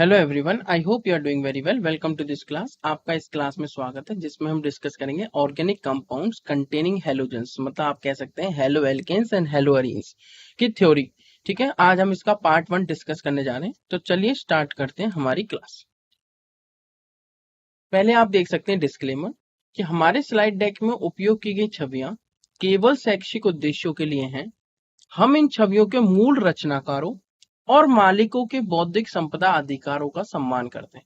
Hello everyone, I hope you are doing very well. Welcome to this class. आपका इस class में स्वागत है, जिसमें हम डिस्कस करेंगे ऑर्गेनिक कंपाउंड्स कंटेनिंग हेलोजेंस, मतलब आप कह सकते हैं halo alkanes and haloarenes की थ्योरी। ठीक है, आज हम इसका पार्ट 1 डिस्कस करने जा रहे हैं। तो चलिए स्टार्ट करते हैं हमारी क्लास। पहले आप देख सकते हैं डिस्क्लेमर कि हमारे स्लाइड डेक में उपयोग की गई छवियां केवल शैक्षिक उद्देश्यों के लिए हैं। हम इन छवियों के मूल रचनाकारों और मालिकों के बौद्धिक संपदा अधिकारों का सम्मान करते हैं।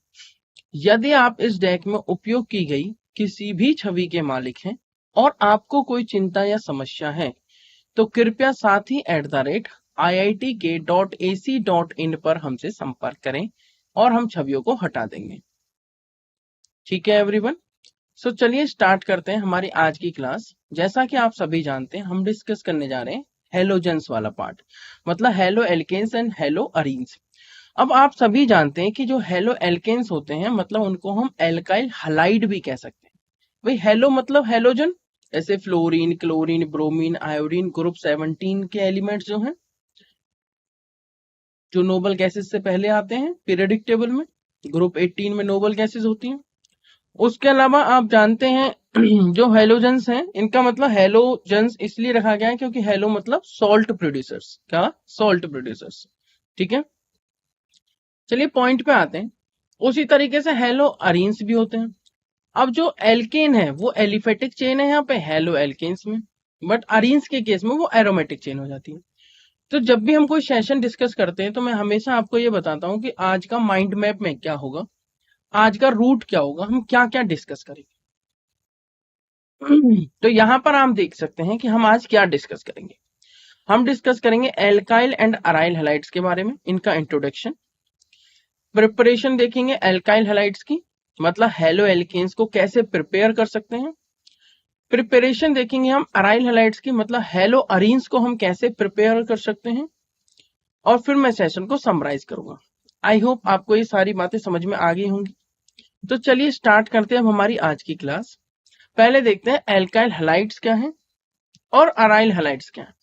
यदि आप इस डेक में उपयोग की गई किसी भी छवि के मालिक हैं और आपको कोई चिंता या समस्या है, तो कृपया साथी @iitk.ac.in पर हमसे संपर्क करें और हम छवियों को हटा देंगे। ठीक है एवरीवन, सो चलिए स्टार्ट करते हैं हमारी आज की क्लास। जैसा कि आप सभी जानते हैं, हम डिस्कस करने जा रहे हैं हेलोजेंस वाला पार्ट, मतलब haloalkanes and haloarenes. अब आप सभी जानते हैं कि जो हेलो एल्केन्स होते हैं, मतलब उनको हम एल्काइल हलाइड भी कह सकते हैं। भाई हेलो मतलब हेलोजन, जैसे fluorine, chlorine, bromine, iodine, group 17 के एलिमेंट्स जो हैं, जो नोबल गैसेस से पहले आते हैं पीरियोडिक टेबल में, ग्रुप 18 में नोबल गैसेस होती हैं। उसके अलावा आप जानते हैं जो हेलोजेंस हैं, इनका मतलब हेलोजेंस इसलिए रखा गया है क्योंकि हेलो मतलब सॉल्ट प्रोड्यूसर्स। क्या? Salt producers. ठीक है, चलिए पॉइंट पे आते हैं। उसी तरीके से हेलो अरीन्स भी होते हैं। अब जो एल्केन है वो एलिफेटिक चेन है यहाँ पे हेलो एल्केन्स में, बट अरीन्स के केस में वो एरोमेटिक चेन हो जाती है। तो जब भी हम कोई सेशन डिस्कस करते हैं तो मैं हमेशा आपको ये बताता हूँ कि आज का माइंड मैप में क्या होगा, आज का रूट क्या होगा, हम क्या क्या डिस्कस करेंगे। तो यहाँ पर आप देख सकते हैं कि हम आज क्या डिस्कस करेंगे। हम डिस्कस करेंगे एल्काइल एंड अराइल हैलाइड्स के बारे में, इनका इंट्रोडक्शन। प्रिपरेशन देखेंगे एल्काइल हैलाइड्स की, मतलब हेलो एल्केन्स को कैसे प्रिपेयर कर सकते हैं। प्रिपरेशन देखेंगे हम अराइल हैलाइड्स की, मतलब हेलो अरीन्स को हम कैसे प्रिपेयर कर सकते हैं। और फिर मैं सेशन को समराइज करूंगा। आई होप आपको ये सारी बातें समझ में आ गई होंगी। तो चलिए स्टार्ट करते हैं हम हमारी आज की क्लास। पहले देखते हैं एल्काइल हैलाइड्स क्या है और अराइल हैलाइड्स क्या है।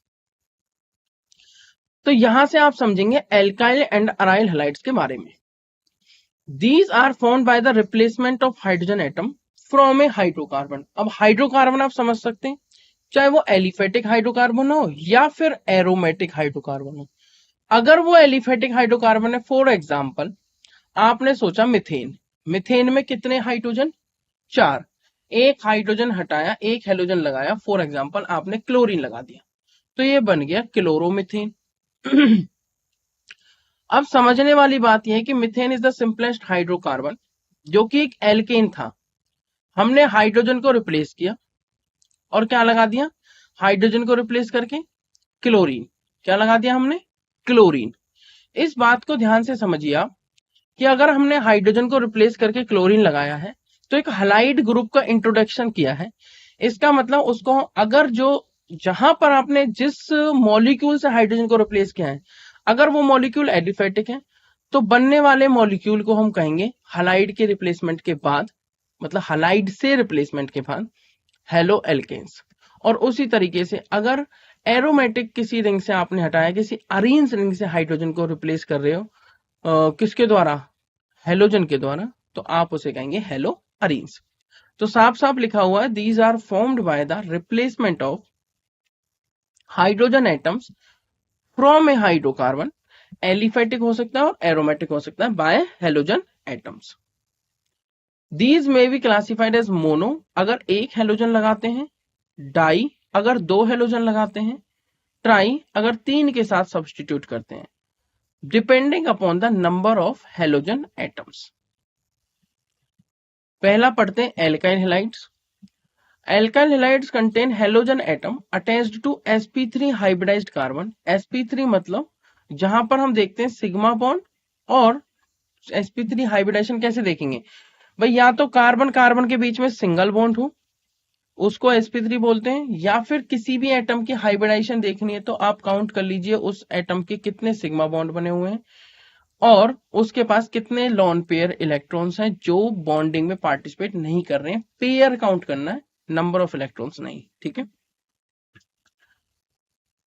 तो यहां से आप समझेंगे एल्काइल एंड अराइल हैलाइड्स के बारे में। These are formed by the replacement of hydrogen atom from a hydrocarbon. अब हाइड्रोकार्बन आप समझ सकते हैं, चाहे वो एलिफेटिक हाइड्रोकार्बन हो या फिर एरोमेटिक हाइड्रोकार्बन हो। अगर वो एलिफेटिक हाइड्रोकार्बन है, फॉर एग्जाम्पल आपने सोचा मिथेन। मिथेन में कितने हाइड्रोजन? 4। एक हाइड्रोजन हटाया, एक हेलोजन लगाया, फॉर एग्जाम्पल आपने क्लोरीन लगा दिया, तो ये बन गया क्लोरोमिथेन। अब समझने वाली बात यह है कि methane is the simplest hydrocarbon, जो कि एक एल्केन था। हमने हाइड्रोजन को रिप्लेस किया और क्या लगा दिया? हाइड्रोजन को रिप्लेस करके क्लोरीन। क्या लगा दिया हमने? क्लोरीन। इस बात को ध्यान से समझिए आप कि अगर हमने हाइड्रोजन को रिप्लेस करके क्लोरीन लगाया है तो एक हलाइड ग्रुप का इंट्रोडक्शन किया है। इसका मतलब उसको अगर जो जहां पर आपने जिस मॉलिक्यूल से हाइड्रोजन को रिप्लेस किया है, अगर वो मॉलिक्यूल एलिफेटिक है, तो बनने वाले मॉलिक्यूल को हम कहेंगे हलाइड के रिप्लेसमेंट के बाद, मतलब हलाइड से रिप्लेसमेंट के बाद हेलो एल्केन्स। और उसी तरीके से अगर एरोमेटिक किसी रिंग से आपने हटाया, किसी अरीन्स रिंग से हाइड्रोजन को रिप्लेस कर रहे हो, किसके द्वारा? हेलोजन के द्वारा, तो आप उसे कहेंगे हेलो अरीन्स। तो साफ साफ लिखा हुआ है, these are formed by the replacement of hydrogen atoms from a hydrocarbon. Aliphatic हो सकता है और एरोमेटिक हो सकता है, बाय हेलोजन एटम्स। दीज में बी क्लासिफाइड एज मोनो अगर एक हेलोजन लगाते हैं, डाई अगर 2 हेलोजन लगाते हैं, ट्राई अगर 3 के साथ सब्सटीट्यूट करते हैं, depending upon the number of halogen atoms. पहला पढ़ते हैं alkyl halides. Alkyl halides contain halogen atom attached to sp3 hybridized carbon। sp3 मतलब जहां पर हम देखते हैं सिग्मा बॉन्ड, और sp3 हाइब्रिडाइजेशन कैसे देखेंगे भाई? या तो कार्बन कार्बन के बीच में सिंगल बॉन्ड हो, उसको sp3 बोलते हैं, या फिर किसी भी एटम की हाइब्रिडाइजेशन देखनी है तो आप काउंट कर लीजिए उस एटम के कितने सिग्मा बॉन्ड बने हुए हैं और उसके पास कितने लॉन पेयर इलेक्ट्रॉन्स हैं जो बॉन्डिंग में पार्टिसिपेट नहीं कर रहे हैं। पेयर काउंट करना है, नंबर ऑफ इलेक्ट्रॉन्स नहीं। ठीक है,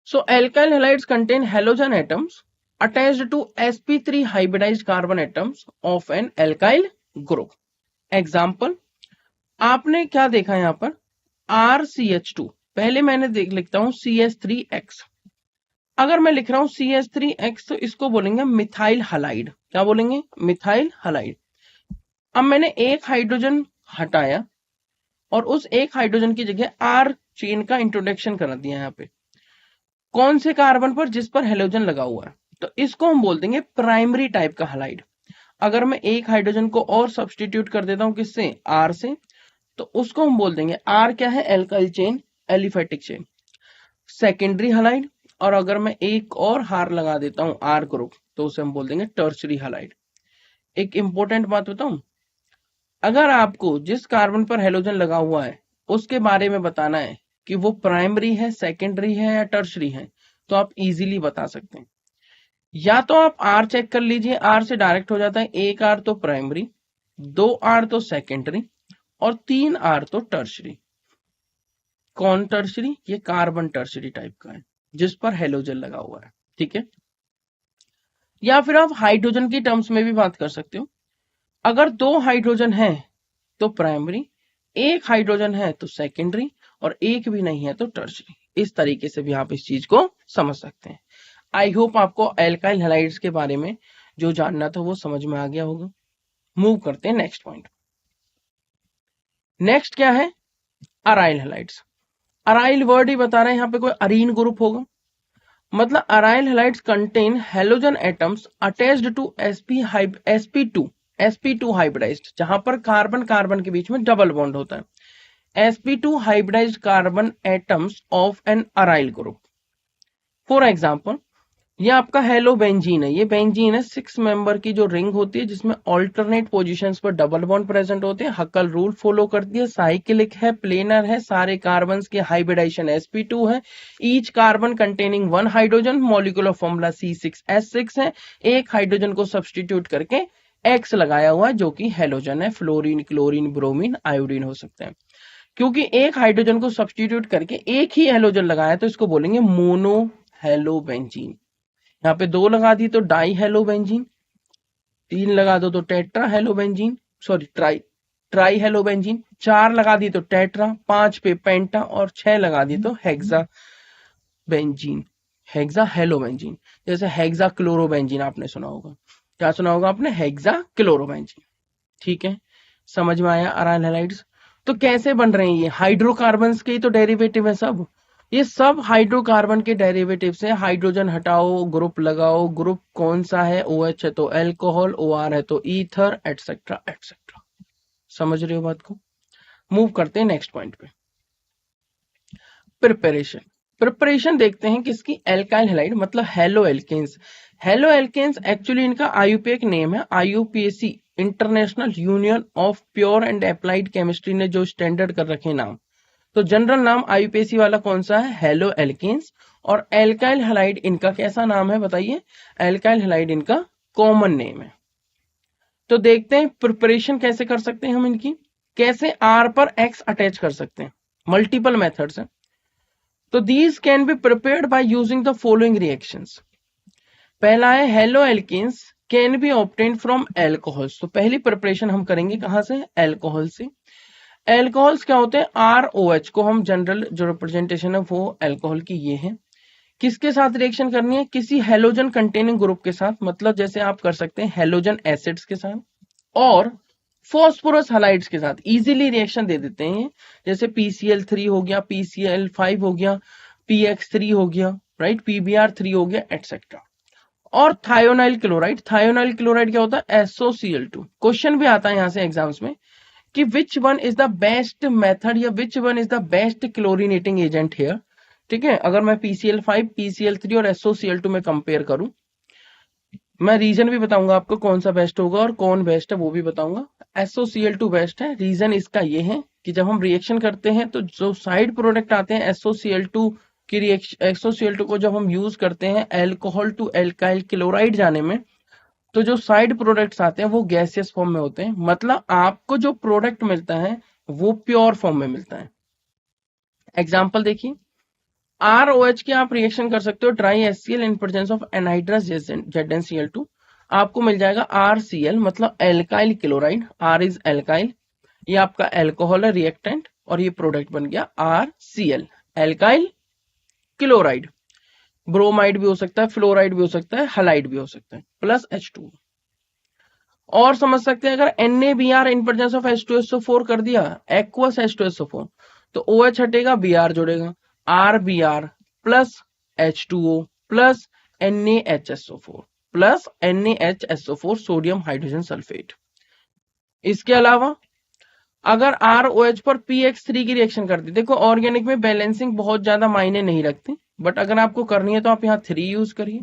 so alkyl halides contain halogen atoms attached to sp3 hybridized carbon atoms of an alkyl group. Example, आपने क्या देखा यहां पर, RCH2, पहले मैंने लिखता हूं CH3X। अगर मैं लिख रहा हूं CH3X तो इसको बोलेंगे मिथाइल हलाइड। क्या बोलेंगे? Methyl halide. अब मैंने एक हाइड्रोजन हटाया और उस एक हाइड्रोजन की जगह R चेन का इंट्रोडक्शन कर दिया यहां पे, कौन से कार्बन पर? जिस पर हेलोजन लगा हुआ है, तो इसको हम बोल देंगे प्राइमरी टाइप का हलाइड। अगर मैं एक हाइड्रोजन को और सब्सटीट्यूट कर देता हूं किससे? R से, तो उसको हम बोल देंगे R क्या है? Alkyl chain, aliphatic chain, secondary halide. और अगर मैं एक और हार लगा देता हूं R ग्रुप, तो उसे हम बोल देंगे टर्शरी हलाइड। एक इंपॉर्टेंट बात बताऊं, अगर आपको जिस कार्बन पर हेलोजन लगा हुआ है उसके बारे में बताना है कि वो प्राइमरी है, सेकेंडरी है या टर्शरी है, तो आप इजीली बता सकते हैं। या तो आप R चेक कर लीजिए, R से डायरेक्ट हो जाता है, एक R तो प्राइमरी, 2 R तो सेकेंडरी और 3 R तो टर्शरी। कौन टर्शरी? ये कार्बन टर्शरी टाइप का है जिस पर हेलोजन लगा हुआ है, ठीक है। या फिर आप हाइड्रोजन की टर्म्स में भी बात कर सकते हो। अगर 2 हाइड्रोजन है तो प्राइमरी, एक हाइड्रोजन है तो सेकेंडरी और एक भी नहीं है तो टर्शरी। इस तरीके से भी आप इस चीज को समझ सकते हैं। आई होप आपको एल्काइल हैलाइड्स के बारे में जो जानना था वो समझ में आ गया होगा। मूव करते हैं नेक्स्ट पॉइंट। नेक्स्ट क्या है? Aryl halides. अराइल वर्ड ही बता रहे हैं, यहाँ पे कोई अरीन ग्रुप होगा, मतलब aryl halides contain halogen atoms attached to sp2 hybridized, जहां पर कार्बन कार्बन के बीच में डबल बॉन्ड होता है। sp2 hybridized carbon atoms of an aryl group. For example, ये आपका हेलो बेंजीन है। ये बेंजीन है 6 मेंबर की जो रिंग होती है जिसमें ऑल्टरनेट पोजीशंस पर डबल बॉन्ड प्रेजेंट होते हैं। हक्कल रूल फॉलो करती है, साइक्लिक है, प्लेनर है, सारे कार्बन्स के हाइब्रिडाइजेशन sp2 है। Each carbon containing 1 hydrogen, molecular formula C6H6 है। एक हाइड्रोजन को सब्सटीट्यूट करके X लगाया हुआ है जो कि हेलोजन है। फ्लोरीन, क्लोरीन, ब्रोमीन, आयोडीन हो सकते हैं। क्योंकि एक हाइड्रोजन को सब्सटीट्यूट करके एक ही हेलोजन लगाया तो इसको बोलेंगे मोनो हेलो बेंजीन। यहाँ पे 2 लगा दी तो डाई हेलो बेंजीन, 3 लगा दो तो tetra hello benzene, sorry try hello benzene, 4 लगा दी तो टेट्रा, 5 पे पेंटा और 6 लगा दी तो hexa benzene, hexa hello benzene. जैसे हेक्सा क्लोरोबेंजीन आपने सुना होगा। क्या सुना होगा आपने? Hexa chlorobenzene. ठीक है, समझ में आया अराइल हैलाइड्स। तो कैसे बन रहे हैं ये? हाइड्रोकार्बन्स के ही तो डेरिवेटिव है सब। ये सब हाइड्रोकार्बन के डेरिवेटिव से। हाइड्रोजन हटाओ, ग्रुप लगाओ, ग्रुप कौन सा है? OH है तो एल्कोहल, OR है तो ईथर, एटसेट्रा एटसेट्रा। समझ रहे हो बात को? मूव करते हैं नेक्स्ट पॉइंट पे। प्रिपरेशन देखते हैं किसकी? एल्काइल हैलाइड, मतलब haloalkanes. Haloalkanes actually इनका IUPAC नेम है। IUPAC, international union of pure and applied chemistry ने जो स्टैंडर्ड कर रखे नाम, तो जनरल नाम IUPAC वाला कौन सा है? Haloalkanes. और एल्काइल हैलाइड इनका कैसा नाम है बताइए? एल्काइल हैलाइड इनका कॉमन नेम है। तो देखते हैं प्रिपरेशन कैसे कर सकते हैं हम इनकी, कैसे R पर X अटैच कर सकते हैं। मल्टीपल मेथड्स हैं। तो these can be prepared by using the following reactions. पहला है haloalkanes can be obtained from alcohols. तो पहली प्रिपरेशन हम करेंगे कहां से? एल्कोहल से। एल्कोहल्स क्या होते हैं? ROH को हम जनरल जो रिप्रेजेंटेशन है वो एल्कोहल की ये है। किसके साथ रिएक्शन करनी है? किसी हेलोजन कंटेनिंग ग्रुप के साथ, मतलब जैसे आप कर सकते हैं हेलोजन एसिड्स के साथ और फॉस्फोरस हैलाइड्स के साथ इजीली रिएक्शन दे देते हैं। जैसे PCl3 हो गया, PCl5 हो गया, PX3 हो गया, राइट, PBr3 हो गया, एटसेट्रा। और थायोनाइल क्लोराइड। थायोनाइल क्लोराइड क्या होता है? SOCl2। क्वेश्चन भी आता है यहां से एग्जाम्स में कि which one is the best method या which one is the best chlorinating agent here. ठीक है, अगर मैं PCl5, PCl3 और SOCl2 में कंपेयर करूं, मैं रीजन भी बताऊंगा आपको कौन सा बेस्ट होगा और कौन बेस्ट है वो भी बताऊंगा। SOCl2 बेस्ट है। रीजन इसका ये है कि जब हम रिएक्शन करते हैं तो जो साइड प्रोडक्ट आते हैं SOCl2 की रिएक्शन, SOCl2 को जब हम यूज करते हैं एल्कोहल टू एल्काइल क्लोराइड जाने में, तो जो साइड प्रोडक्ट्स आते हैं वो गैसियस फॉर्म में होते हैं। मतलब आपको जो प्रोडक्ट मिलता है वो प्योर फॉर्म में मिलता है। एग्जाम्पल देखिए, ROH की आप रिएक्शन कर सकते हो try HCl in presence of anhydrous ZnCl2, आपको मिल जाएगा RCl, मतलब alkyl chloride. R is alkyl, ये आपका एल्कोहल है रिएक्टेंट, और ये प्रोडक्ट बन गया RCl, एल्काइल क्लोराइड। ब्रोमाइड भी हो सकता है, फ्लोराइड भी हो सकता है, हलाइड भी हो सकता है, प्लस H2। और समझ सकते हैं, अगर NaBr in presence of H2SO4 कर दिया, एक्वस H2SO4, तो OH हटेगा, Br जुड़ेगा, RBr plus H2O plus NaHSO4 plus NaHSO4 sodium hydrogen sulphate. इसके अलावा अगर ROH पर PX3 की रिएक्शन करती, देखो ऑर्गेनिक में बैलेंसिंग बहुत ज्यादा मायने नहीं रखती, बट अगर आपको करनी है तो आप यहाँ 3 यूज करिए।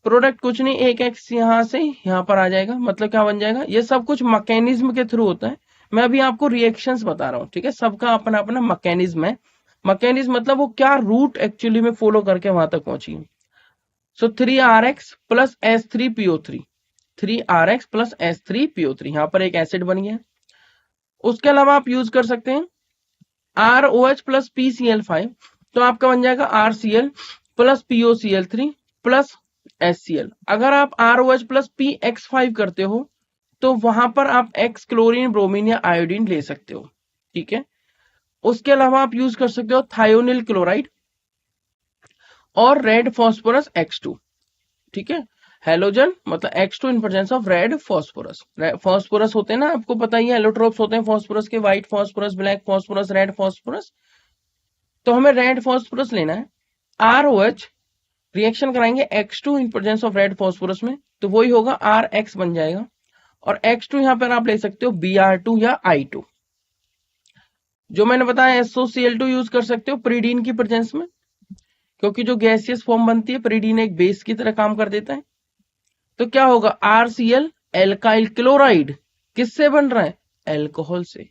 प्रोडक्ट कुछ नहीं, एक एक्स यहाँ से यहाँ पर आ जाएगा, मतलब क्या बन जाएगा, ये सब कुछ मैकेनिज्म के थ्रू होता है। मैं अभी आपको रिएक्शंस बता रहा हूँ, ठीक है, सबका अपना अपना मैकेनिज्म है। मैकेनिज्म मतलब वो क्या रूट एक्चुअली में फॉलो करके वहां तक पहुंची है। सो 3RX plus S3PO3, 3RX plus S3PO3, यहाँ पर एक एसिड बन गया। उसके अलावा आप यूज कर सकते हैं ROH प्लस PCl5, तो आपका बन जाएगा RCl plus POCl3 plus HCl। अगर आप ROH प्लस PX5 करते हो तो वहां पर आप एक्स क्लोरीन ब्रोमीन या आयोडीन ले सकते हो, ठीक है। उसके अलावा आप यूज कर सकते हो थायोनिल क्लोराइड और रेड फॉस्फोरस X2, ठीक है। हेलोजन मतलब X2 in presence of red phosphorus. Phosphorus होते हैं ना, आपको पता ही है, एलोट्रोप्स होते हैं फॉस्फोरस के, white phosphorus, black phosphorus, red phosphorus. तो हमें रेड फॉस्फोरस लेना है। ROH रिएक्शन कराएंगे X2 in presence of red phosphorus में, तो वही होगा RX बन जाएगा, और X2 यहां पर आप ले सकते हो Br2 या I2। जो मैंने बताया SOCl2 यूज कर सकते हो प्रीडीन की प्रेजेंस में, क्योंकि जो गैसियस फॉर्म बनती है प्रीडीन एक बेस की तरह काम कर देता है। तो क्या होगा, RCl एल्काइल क्लोराइड किससे बन रहा है, एल्कोहल से,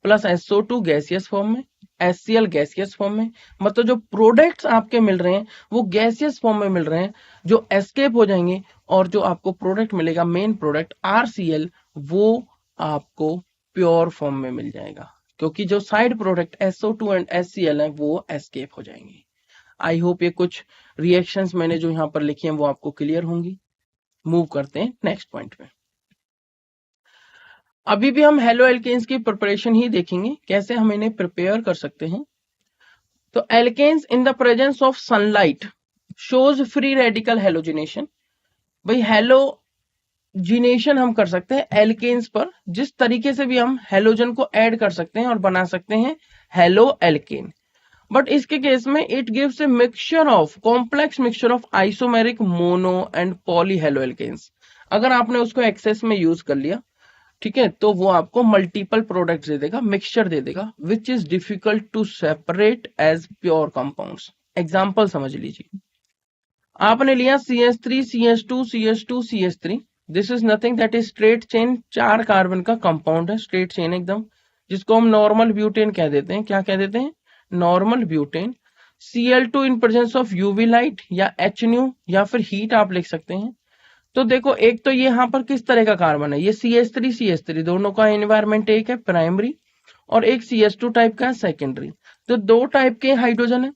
प्लस SO2 गैसियस फॉर्म में, HCl गैसियस फॉर्म में। मतलब जो प्रोडक्ट्स आपके मिल रहे हैं वो गैसियस फॉर्म में मिल रहे हैं, जो एस्केप हो जाएंगे, और जो आपको प्रोडक्ट मिलेगा मेन प्रोडक्ट RCl, वो आपको प्योर फॉर्म में मिल जाएगा, क्योंकि जो side product SO2 and HCl है वो एस्केप हो जाएंगे। आई होप ये कुछ रिएक्शंस मैंने जो यहाँ पर लिखी हैं वो आपको क्लियर होंगी। मूव करते हैं नेक्स्ट पॉइंट पे। अभी भी हम हेलो एल्केन्स की प्रिपरेशन ही देखेंगे, कैसे हम इन्हें प्रिपेयर कर सकते हैं। तो alkanes in the presence of sunlight shows free radical halogenation. भाई हेलोजिनेशन हम कर सकते हैं एल्केन्स पर, जिस तरीके से भी हम हेलोजन को ऐड कर सकते हैं और बना सकते हैं हेलो एल्केन। बट इसके केस में it gives a mixture of complex mixture of isomeric mono and poly halo alkanes. अगर आपने उसको एक्सेस में यूज कर लिया, ठीक है, तो वो आपको मल्टीपल प्रोडक्ट्स दे देगा, मिक्सचर दे देगा, which is difficult to separate as pure compounds. Example समझ लीजिए, आपने लिया CH3 CH2 CH2 CH3, this is nothing that is straight chain, 4 carbon का कंपाउंड है, स्ट्रेट चेन एकदम, जिसको हम नॉर्मल ब्यूटेन कह देते हैं। क्या कह देते हैं, normal butane. Cl2 in presence of UV light या HNu या फिर हीट आप लिख सकते हैं। तो देखो, एक तो ये यहाँ पर किस तरह का कार्बन है, ये CH3 दोनों का एनवायरमेंट एक है प्राइमरी, और एक CH2 टाइप का है सेकेंडरी। तो दो टाइप के हाइड्रोजन है,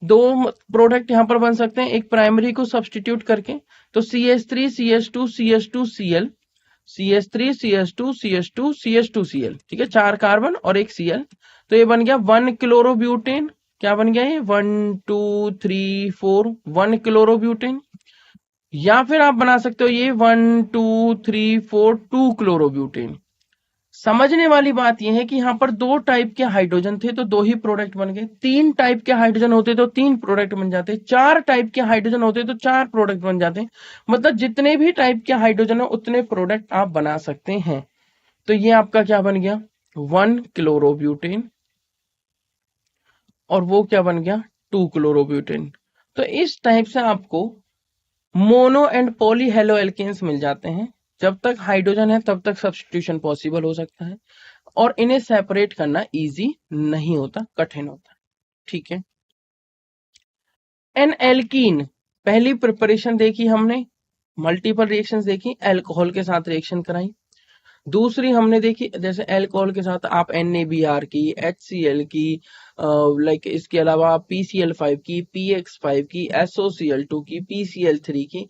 दो प्रोडक्ट यहाँ पर बन सकते हैं एक प्राइमरी को सब्सटीट्यूट करके। तो CH3 CH2 CH2 Cl, CH3 CH2 CH2 CH2 Cl, ठीक है, 4 कार्बन और एक Cl। तो ये बन गया 1 क्लोरोब्यूटेन। क्या बन गया ये, 1 2 3 4, 1 क्लोरोब्यूटेन। या फिर आप बना सकते हो ये 1 2 3 4 2 क्लोरोब्यूटेन। समझने वाली बात यह है कि यहाँ पर 2 टाइप के हाइड्रोजन थे तो 2 ही प्रोडक्ट बन गए, 3 टाइप के हाइड्रोजन होते तो 3 प्रोडक्ट बन जाते, 4 टाइप के हाइड्रोजन होते तो 4 प्रोडक्ट बन जाते। मतलब जितने भी टाइप के हाइड्रोजन हो उतने प्रोडक्ट आप बना सकते हैं। तो ये आपका क्या बन गया, 1 क्लोरोब्यूटेन, और वो क्या बन गया, 2 क्लोरोब्यूटेन। तो इस टाइप से आपको mono and poly hello alkanes मिल जाते हैं। जब तक हाइड्रोजन है तब तक सब्स्टिट्यूशन पॉसिबल हो सकता है, और इन्हें सेपरेट करना इजी नहीं होता, कठिन होता है, ठीक है। एन एल्कीन, पहली प्रिपरेशन देखी हमने, मल्टीपल रिएक्शंस देखी, अल्कोहल के साथ रिएक्शन कराई। दूसरी हमने देखी जैसे अल्कोहल के साथ आप NaBr की, HCl की, लाइक इसके अलावा PCl5 की, PX5 की, SOCl2 की, PCl3 की,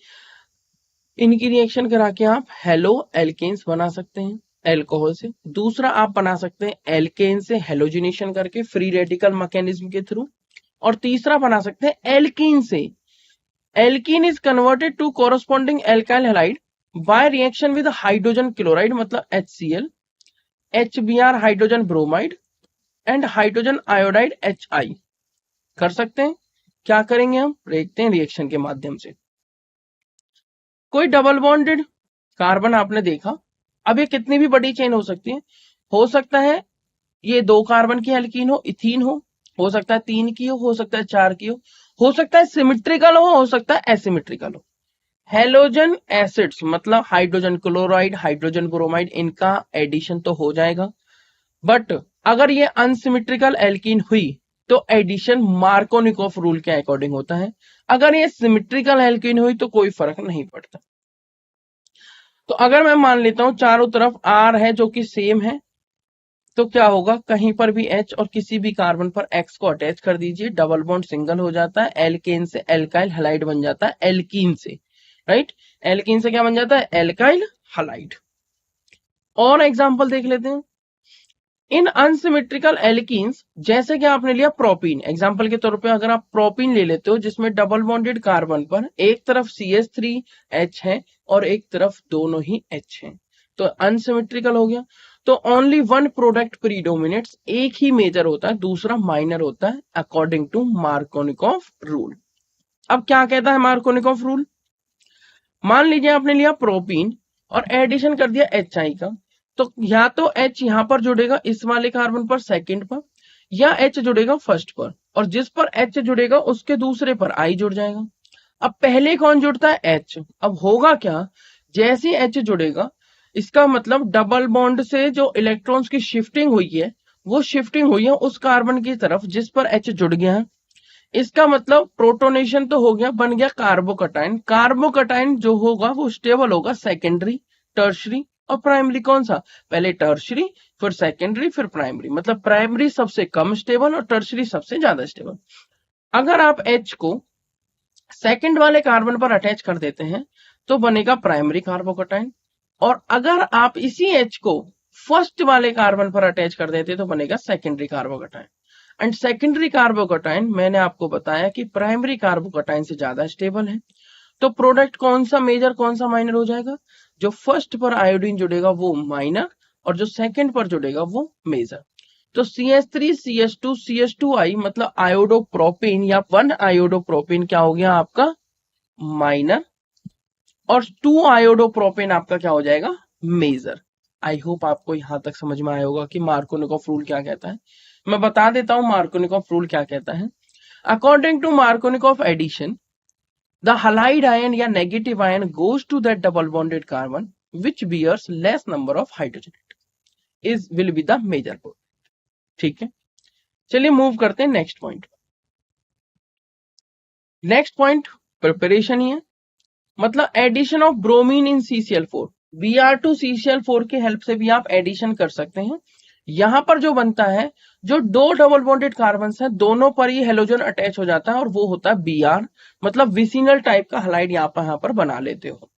इनकी रिएक्शन करा के आप हेलो एल्केन्स बना सकते हैं अल्कोहल से। दूसरा आप बना सकते हैं एल्केन से हेलोजिनेशन करके फ्री रेडिकल मैकेनिज्म के थ्रू। और तीसरा बना सकते हैं एल्कीन से। Alkene is converted to corresponding alkyl halide by reaction with hydrogen chloride मतलब HCl, HBr hydrogen bromide and hydrogen iodide HI। कर सकते हैं। क्या करेंगे हम, देखते हैं रिएक्शन के माध्यम से। कोई डबल बॉन्डेड कार्बन आपने देखा, अब ये कितनी भी बड़ी चेन हो सकती है। हो सकता है ये 2 कार्बन की एल्कीन हो, इथीन हो सकता है 3 की हो सकता है 4 की हो सकता है सिमेट्रिकल हो सकता है एसिमेट्रिकल हो। हेलोजन एसिड्स मतलब हाइड्रोजन क्लोराइड, हाइड्रोजन ब्रोमाइड, इनका एडिशन तो हो जाएगा। बट अगर ये अनसिमेट्रिकल एल्कीन हुई तो एडिशन मार्कोनिकॉफ रूल के अकॉर्डिंग होता है। अगर ये सिमेट्रिकल एल्कीन हुई तो कोई फर्क नहीं पड़ता। तो अगर मैं मान लेता हूं चारों तरफ R है जो कि सेम है, तो क्या होगा, कहीं पर भी H और किसी भी कार्बन पर X को अटैच कर दीजिए, डबल बॉन्ड सिंगल हो जाता है, एल्केन से एल्काइल हैलाइड बन जाता है एल्कीन से, राइट। एल्कीन से क्या बन जाता है, एल्काइल हैलाइड। और एग्जांपल देख लेते हैं। इन अनसिमेट्रिकल एल्कीन्स जैसे कि आपने लिया प्रोपीन, एग्जांपल के तौर पे अगर आप प्रोपीन ले लेते हो जिसमें डबल बॉन्डेड कार्बन पर एक तरफ CH3H है और एक तरफ दोनों ही H हैं, तो अनसिमेट्रिकल हो गया। तो ओनली वन प्रोडक्ट प्रीडोमिनेट्स, एक ही मेजर होता है दूसरा माइनर होता है अकॉर्डिंग टू मार्कोनिकॉफ रूल। अब क्या कहता है मार्कोनिकॉफ रूल, मान लीजिए आपने लिया प्रोपीन और एडिशन कर दिया HI का, तो या तो H यहां पर जुड़ेगा इस वाले कार्बन पर सेकंड पर, या H जुड़ेगा फर्स्ट पर, और जिस पर H जुड़ेगा उसके दूसरे पर I जुड़ जाएगा। अब पहले कौन जुड़ता है, H। अब होगा क्या, जैसे H जुड़ेगा इसका मतलब डबल बॉन्ड से जो इलेक्ट्रॉन्स की शिफ्टिंग हुई है वो शिफ्टिंग हुई है उस कार्बन की तरफ जिस पर H जुड़ गया है। इसका मतलब प्रोटोनेशन तो हो गया, बन गया कार्बोकटाइन। कार्बोकटाइन जो होगा वो स्टेबल होगा सेकेंडरी, टर्शरी और प्राइमरी। कौन सा, पहले टर्शरी फिर सेकेंडरी फिर प्राइमरी, मतलब प्राइमरी सबसे कम स्टेबल और टर्शरी सबसे ज्यादा स्टेबल। अगर आप H को सेकंड वाले कार्बन पर अटैच कर देते हैं तो बनेगा प्राइमरी कार्बोकटाइन, और अगर आप इसी H को फर्स्ट वाले कार्बन पर अटैच कर देते तो बनेगा सेकेंडरी कार्बोकटाइन। एंड सेकेंडरी कार्बोकटाइन मैंने आपको बताया कि प्राइमरी कार्बोकटाइन से ज्यादा स्टेबल है। तो प्रोडक्ट कौन सा मेजर कौन सा माइनर हो जाएगा, जो फर्स्ट पर आयोडीन जुड़ेगा वो माइनर और जो सेकंड पर जुड़ेगा वो मेजर। तो CH3 CH2 CH2I मतलब आयोडोप्रोपेन या 1 आयोडोप्रोपेन क्या हो गया आपका माइनर, और 2 आयोडोप्रोपेन आपका क्या हो जाएगा मेजर। आई होप आपको यहां तक समझ में आया होगा कि मार्कोनिकॉफ रूल क्या कहता है। मैं बता देता हूं मार्कोनिकॉफ रूल क्या कहता है। According to Markovnikov addition, the halide ion या negative ion goes to that double bonded carbon which bears less number of hydrogen is will be the major product। ठीक है, चलिए मूव करते हैं next point. Next point preparation ही है, मतलब addition of bromine in CCl4। Br2 CCl4 की help से भी आप एडिशन कर सकते हैं। यहां पर जो बनता है, जो 2 डबल बॉन्डेड कार्बन हैं दोनों पर ही हेलोजन अटैच हो जाता है और वो होता है Br, मतलब विसिनल टाइप का हलाइड यहां पर बना लेते हो।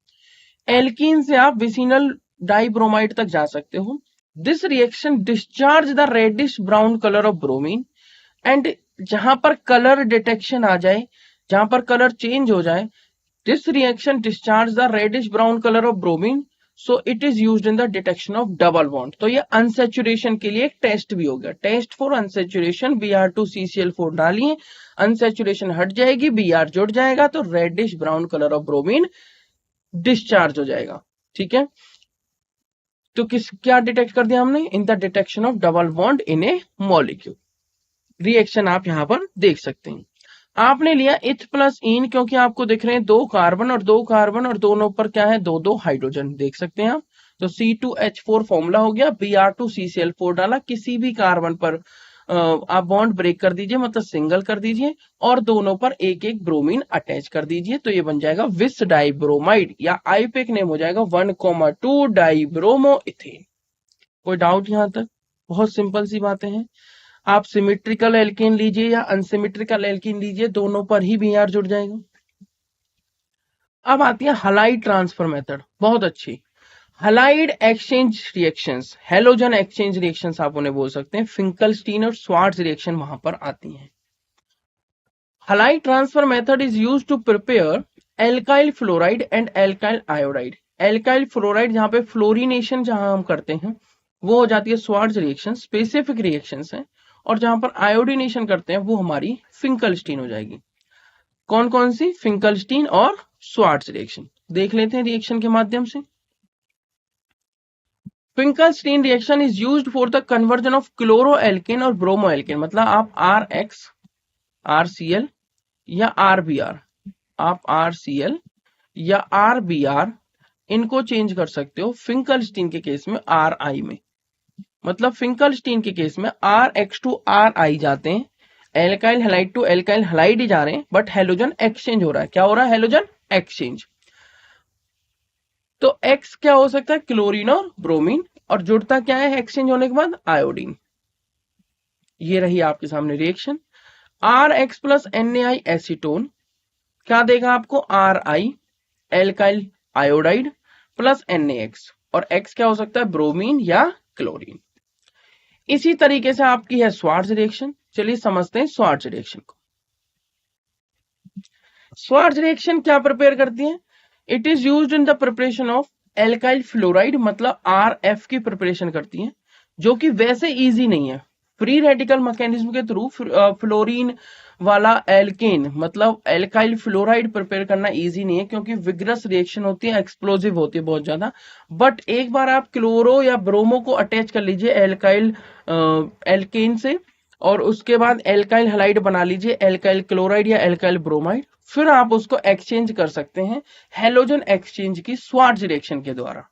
एल्कीन से आप विसिनल डाइब्रोमाइड तक जा सकते हो। This reaction discharge the reddish brown colour of bromine, and जहां पर कलर डिटेक्शन आ जाए, जहां पर कलर चेंज हो जाए, this reaction discharge the reddish brown colour of bromine, so it is used in the detection of double bond. तो ये unsaturation के लिए एक टेस्ट भी हो गया, test for unsaturation. Br2 CCl4 डालिए, अनसेचुरेशन हट जाएगी, Br जुड़ जाएगा, तो reddish brown colour of bromine discharge हो जाएगा। ठीक है, तो क्या डिटेक्ट कर दिया हमने, इन the detection of double bond in A molecule. Reaction आप यहां पर देख सकते हैं। आपने लिया इथ प्लस इन, क्योंकि आपको दिख रहे हैं 2 कार्बन और 2 कार्बन और दोनों पर क्या है 2-2 हाइड्रोजन, देख सकते हैं आप। तो C2H4 फॉर्मूला हो गया। Br2 CCl4 डाला, किसी भी कार्बन पर आप बॉन्ड ब्रेक कर दीजिए, मतलब सिंगल कर दीजिए, और दोनों पर एक एक ब्रोमीन अटैच कर दीजिए, तो ये बन जाएगा विस डाइब्रोमाइड, या आईपेक नेम हो जाएगा 1,2 डाइब्रोमो इथेन। कोई डाउट यहां तक? बहुत सिंपल सी बातें हैं। आप सिमेट्रिकल एल्केन लीजिए या अनसिमेट्रिकल एल्केन लीजिए, दोनों पर ही बीआर जुड़ जाएगा। अब आती है हलाइड ट्रांसफर मेथड, बहुत अच्छी। Halide exchange reactions, halogen exchange reactions आप उन्हें बोल सकते हैं, फिंकलस्टीन और स्वार्ट्ज रिएक्शन वहां पर आती हैं। Halide transfer method is used to prepare alkyl fluoride and alkyl iodide. Alkyl fluoride जहां पे फ्लोरिनेशन जहां हम करते हैं वो हो जाती है स्वार्ट्ज रिएक्शन, स्पेसिफिक रिएक्शंस है, और जहां पर आयोडिनेशन करते हैं वो हमारी फिंकलस्टीन हो जाएगी। कौन कौन सी? फिंकलस्टीन और स्वार्ट्ज रिएक्शन। देख लेते हैं रिएक्शन के माध्यम से। Finkelstein reaction is used for the conversion of chloroalkane और ब्रोमोएल्केन, मतलब आप RX, RCl या RBr, आप RCl या RBr इनको चेंज कर सकते हो फिंकलस्टीन के केस में RI में। मतलब फिंकलस्टीन के केस में RX टू RI जाते हैं, alkyl halide to alkyl halide ही जा रहे हैं, बट हेलोजन एक्सचेंज हो रहा है। क्या हो रहा है? Halogen exchange. तो X क्या हो सकता है? क्लोरीन और ब्रोमीन, और जुड़ता क्या है एक्सचेंज होने के बाद? आयोडीन। ये रही आपके सामने reaction. RX plus NaI acetone क्या देगा आपको? RI alkyl iodide plus NaX, और X क्या हो सकता है? ब्रोमीन या क्लोरीन। इसी तरीके से आपकी है स्वार्ट्ज रिएक्शन। चलिए समझते हैं स्वार्ट्ज रिएक्शन को। स्वार्ट्ज रिएक्शन क्या प्रिपेयर करती है? It is used in the preparation of alkyl fluoride, मतलब RF की प्रिपरेशन करती है, जो कि वैसे इजी नहीं है। फ्री रेडिकल मैकेनिज्म के थ्रू फ्लोरीन वाला एल्केन, मतलब एल्काइल फ्लोराइड प्रिपेयर करना इजी नहीं है, क्योंकि विग्रस रिएक्शन होती है, एक्सप्लोजिव होती है बहुत ज्यादा। बट एक बार आप क्लोरो या ब्रोमो को अटैच कर लीजिए एल्काइल एल्केन से, और उसके बाद एल्काइल हैलाइड बना लीजिए, एल्काइल क्लोराइड या एल्काइल ब्रोमाइड, फिर आप उसको एक्सचेंज कर सकते हैं हेलोजन एक्सचेंज की स्वार्ट्ज रिएक्शन के द्वारा।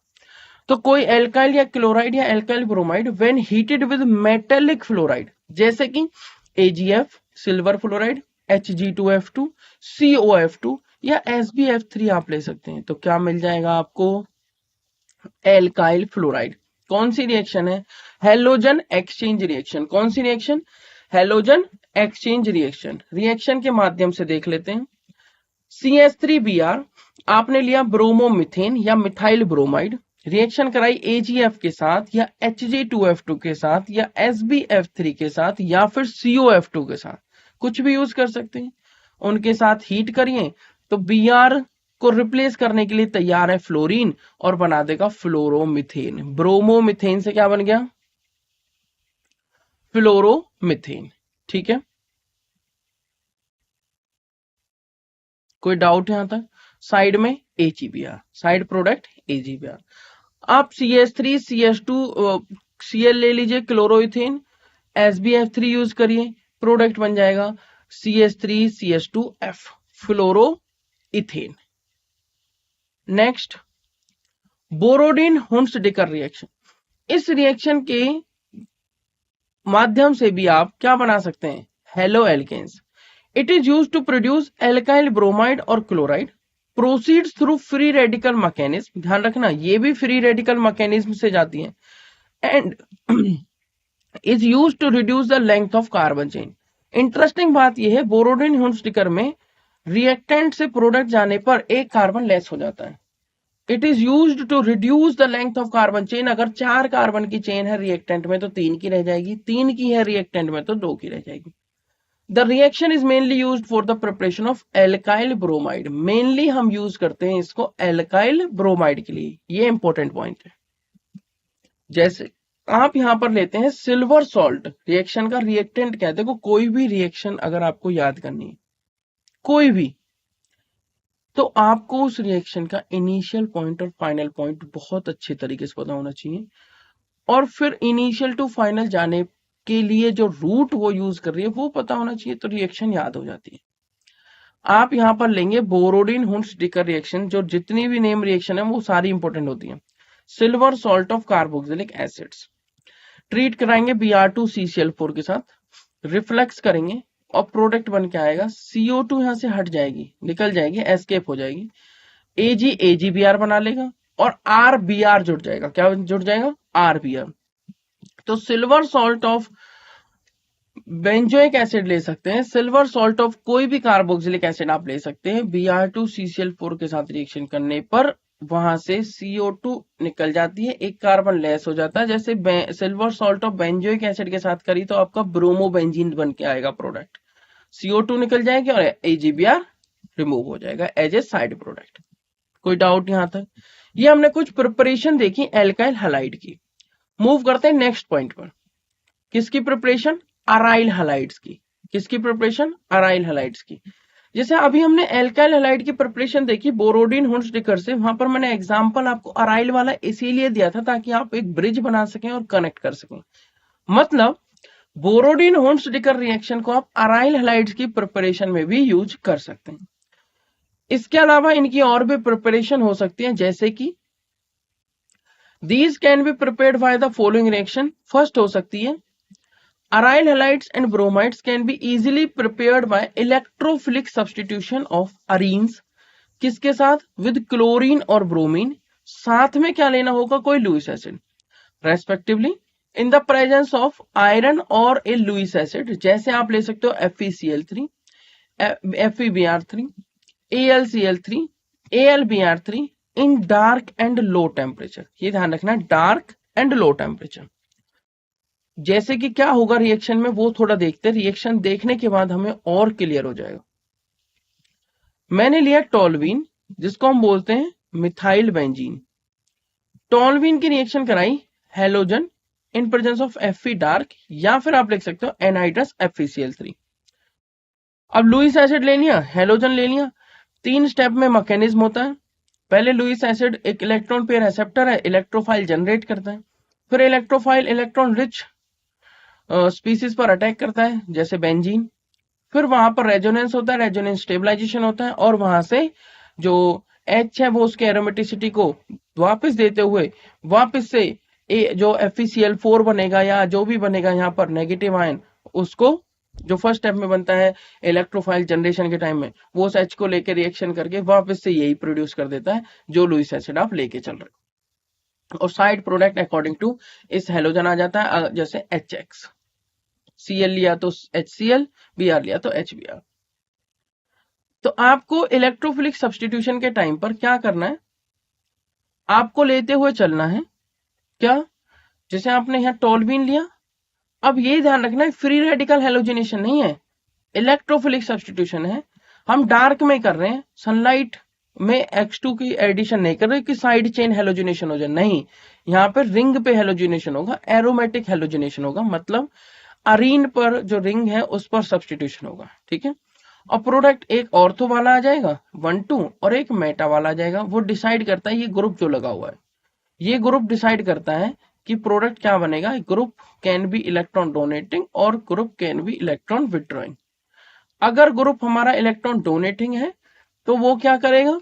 तो कोई एल्काइल या क्लोराइड या alkyl bromide when heated with metallic fluoride, जैसे कि AgF silver fluoride, Hg2F2, COF2 या SbF3 आप ले सकते हैं, तो क्या मिल जाएगा आपको? Alkyl fluoride. कौन सी रिएक्शन है? Halogen exchange reaction. कौन सी reaction? Halogen exchange reaction. Reaction के माध्यम से देख लेते हैं। CH3Br आपने लिया ब्रोमोमिथेन या मिथाइल ब्रोमाइड, रिएक्शन कराई AgF के साथ या Hg2F2 के साथ या SbF3 के साथ या फिर COF2 के साथ, कुछ भी यूज कर सकते हैं। उनके साथ हीट करिए तो Br को रिप्लेस करने के लिए तैयार है फ्लोरीन, और बना देगा फ्लोरोमिथेन। ब्रोमोमिथेन से क्या बन गया? फ्लोरोमिथेन। ठीक है, कोई डाउट यहां तक? साइड में AgBr, साइड प्रोडक्ट AgBr। आप CH3 CH2 Cl ले लीजिए, क्लोरोइथेन, SbF3 यूज करिए, प्रोडक्ट बन जाएगा CH3 CH2F, fluoroethane. Next, Borodine Hunsdiecker reaction. इस रिएक्शन के माध्यम से भी आप क्या बना सकते हैं? Hello alkanes. It is used to produce alkyl bromide और chloride, proceeds through free radical mechanism. ध्यान रखना ये भी फ्री रेडिकल मैकेनिज्म से जाती है, and is used to reduce the length of carbon chain. Interesting बात यह है, बोरोडिन हुंस-डिकर में रिएक्टेंट से प्रोडक्ट जाने पर एक कार्बन लेस हो जाता है। It is used to reduce the length of carbon chain. अगर 4 कार्बन की चेन है रिएक्टेंट में तो 3 की रह जाएगी, 3 की है रिएक्टेंट में तो 2 की रह जाएगी। The reaction is mainly used for the preparation of alkyl bromide. Mainly हम यूज करते हैं इसको एल्काइल ब्रोमाइड के लिए, ये इंपॉर्टेंट पॉइंट है। जैसे आप यहां पर लेते हैं सिल्वर सॉल्ट, रिएक्शन का रिएक्टेंट क्या है? देखो कोई भी रिएक्शन अगर आपको याद करनी है, कोई भी, तो आपको उस रिएक्शन का इनिशियल पॉइंट और फाइनल पॉइंट बहुत अच्छे तरीके से पता होना चाहिए, और फिर इनिशियल टू फाइनल जाने के लिए जो रूट वो यूज कर रही है वो पता होना चाहिए, तो रिएक्शन याद हो जाती है। आप यहां पर लेंगे बोरोडिन हुंस-डिकर रिएक्शन, जो जितनी भी नेम रिएक्शन है वो सारी इंपॉर्टेंट होती है। Silver salt of carboxylic acids treat कराएंगे Br2CCl4 के साथ, रिफ्लेक्स करेंगे और प्रोडक्ट बन के आएगा, CO2 यहां से हट जाएगी, निकल जाएगी, एस्केप हो जाएगी, AgBr बना लेगा और RBr जुड़ जाएगा। क्या जुड़ जाएगा? RBr। तो silver salt of benzoic acid ले सकते हैं, सिल्वर सॉल्ट ऑफ कोई भी कार्बोक्सिलिक एसिड आप ले सकते हैं। Br2CCl4 के साथ रिएक्शन करने पर वहां से CO2 निकल जाती है, एक कार्बन लेस हो जाता है। जैसे silver salt of benzoic acid के साथ करी तो आपका ब्रोमोबेंजीन बन के आएगा प्रोडक्ट, CO2 निकल जाएगी और AgBr रिमूव हो जाएगा एज ए साइड प्रोडक्ट। कोई डाउट यहां तक? ये हमने कुछ प्रिपरेशन देखी एल्काइल हैलाइड की। मूव करते हैं नेक्स्ट पॉइंट पर। किसकी प्रिपरेशन? अराइल हैलाइड्स की। किसकी प्रिपरेशन? अराइल हैलाइड्स की। जैसे अभी हमने एल्काइल हैलाइड की प्रिपरेशन देखी बोरोडिन हुंसडिकर से, वहां पर मैंने एग्जांपल आपको अराइल वाला इसीलिए दिया था ताकि आप एक ब्रिज बना सकें और कनेक्ट कर सकें। मतलब बोरोडिन हुंसडिकर रिएक्शन को आप अराइल हैलाइड्स की प्रिपरेशन में भी यूज कर सकते हैं। इसके अलावा इनकी और भी प्रिपरेशन हो सकती है, जैसे कि these can be prepared by the following reaction। First हो सकती है aryl halides and bromides can be easily prepared by electrophilic substitution of arenes। किसके साथ? with chlorine और bromine। साथ में क्या लेना होगा? कोई Lewis acid, respectively in the presence of iron और a लुईस एसिड। जैसे आप ले सकते हो FeCl3, FeBr3, AlCl3, AlBr3 in dark and low temperature. ये ध्यान रखना, डार्क एंड लो टेम्परेचर। जैसे कि क्या होगा रिएक्शन में वो थोड़ा देखते हैं, रिएक्शन देखने के बाद हमें और क्लियर हो जाएगा। मैंने लिया टोल्यूइन, जिसको हम बोलते हैं मिथाइल बेंजीन। टोल्यूइन की रिएक्शन कराई halogen in presence of Fe dark, या फिर आप लिख सकते हो एनहाइड्रस FeCl3। अब लुईस एसिड ले लिया, हेलोजन ले लिया। 3 स्टेप में मैकेनिज्म होता है। पहले लुईस एसिड एक इलेक्ट्रॉन पेयर एक्सेप्टर है, इलेक्ट्रोफाइल जनरेट करता है। फिर इलेक्ट्रोफाइल इलेक्ट्रॉन रिच स्पीसीज पर अटैक करता है, जैसे बेंजीन। फिर वहां पर रेजोनेंस होता है, रेजोनेंस स्टेबलाइजेशन होता है, और वहां से जो H है वो उसके एरोमेटिसिटी को वापस देते हुए वापस से जो FeCl4 बनेगा या जो भी बनेगा यहाँ पर नेगेटिव आयन, उसको जो फर्स्ट स्टेप में बनता है इलेक्ट्रोफाइल जनरेशन के टाइम में, वो उस H को लेकर रिएक्शन करके वापस से यही प्रोड्यूस कर देता है जो लुईस एसिड आप लेके चल रहे हो। और साइड प्रोडक्ट अकॉर्डिंग टू इस हेलोजन आ जाता है, जैसे HX, Cl लिया तो HCl, Br लिया तो HBr। तो आपको इलेक्ट्रोफिलिक सब्स्टिट्यूशन के टाइम पर क्या करना है? आपको लेते हुए चलना है क्या? जैसे आपने यहाँ टोल्यूइन लिया, अब ये ध्यान रखना है फ्री रेडिकल हेलोजिनेशन नहीं है, इलेक्ट्रोफिलिक सब्स्टिट्यूशन है। हम डार्क में कर रहे हैं, सनलाइट में X2 की एडिशन नहीं कर रहे कि साइड चेन हेलोजिनेशन हो जाए, नहीं, यहाँ पर रिंग पे हेलोजिनेशन होगा, एरोमेटिक हेलोजिनेशन होगा। मतलब अरीन पर जो रिंग है उस पर सब्स्टिट्यूशन होगा, ठीक है। और प्रोडक्ट एक ऑर्थो वाला आ जाएगा 1,2 और एक मेटा वाला आ जाएगा। वो डिसाइड करता है, ये ग्रुप जो लगा हुआ है ये ग्रुप डिसाइड करता है कि प्रोडक्ट क्या बनेगा। Group can be electron donating और group can be electron withdrawing. अगर ग्रुप हमारा इलेक्ट्रॉन डोनेटिंग है तो वो क्या करेगा?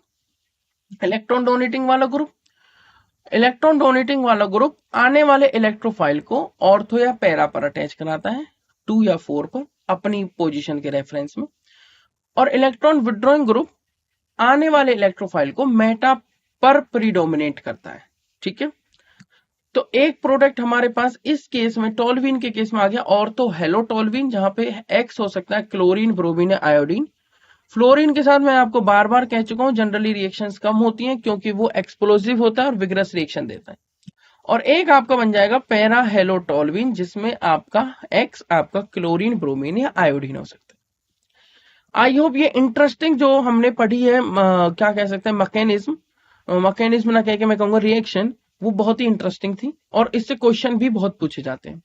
इलेक्ट्रॉन डोनेटिंग वाला ग्रुप आने वाले इलेक्ट्रोफाइल को ऑर्थो या पैरा पर अटैच कराता है, 2 या 4 पर अपनी पोजीशन के रेफरेंस में। और इलेक्ट्रॉन विथड्रॉइंग ग्रुप आने वाले इलेक्ट्रोफाइल को मेटा पर प्रीडोमिनेट करता है, ठीक है। तो एक प्रोडक्ट हमारे पास इस केस में टोल्यूइन के केस में आ गया ऑर्थो हेलो टोल्यूइन, जहां पे X हो सकता है क्लोरीन, ब्रोमीन, आयोडीन। फ्लोरीन के साथ मैं आपको बार बार कह चुका हूं जनरली रिएक्शंस कम होती हैं क्योंकि वो एक्सप्लोसिव होता है और विग्रस रिएक्शन देता है। और एक आपका बन जाएगा पैरा हेलो टोल्यूइन, जिसमें आपका X आपका क्लोरीन, ब्रोमीन या आयोडीन हो सकता है। आई होप ये इंटरेस्टिंग जो हमने पढ़ी है क्या कह सकते हैं मैकेनिज्म ना कह के मैं कहूंगा रिएक्शन, वो बहुत ही इंटरेस्टिंग थी और इससे क्वेश्चन भी बहुत पूछे जाते हैं।